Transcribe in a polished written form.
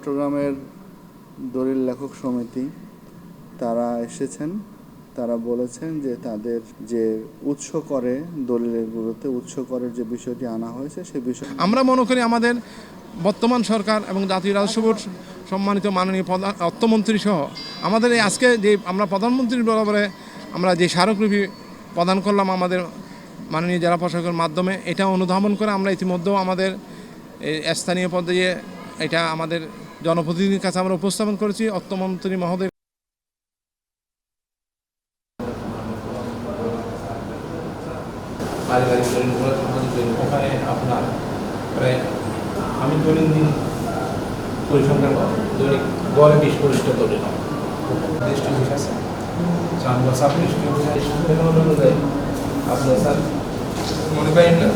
চট্টগ্রামের দলিল লেখক সমিতি তারা এসেছেন। তারা বলেছেন যে তাদের যে উৎস করে দলিলের বিরুদ্ধে উৎস করের যে বিষয়টি আনা হয়েছে সে বিষয় আমরা মনে করি আমাদের বর্তমান সরকার এবং জাতীয় রাজস্ব বোর্ড সম্মানিত মাননীয় অর্থমন্ত্রী সহ আমাদের এই আজকে যে আমরা প্রধানমন্ত্রীর বরাবরে আমরা যে স্মারকলিপি প্রদান করলাম আমাদের মাননীয় জেলা প্রশাসকের মাধ্যমে, এটা অনুধাবন করে আমরা ইতিমধ্যেও আমাদের স্থানীয় পর্যায়ে এটা আমাদের জনপ্রতিনিধির কাছে আমরা উপস্থাপন করেছি। অর্থমন্ত্রী মহোদয় ওখানে আপনার প্রায় আমি দৈনন্দিন পরিসংখ্যান দৈনিক গড়ে 20 পরিষ্ঠ দলিল ডিস্ট্রিবিউট আছে চান্দা সাব ডিস্ট্রিবিউট অনুযায়ী আপনার স্যার মনে করেন না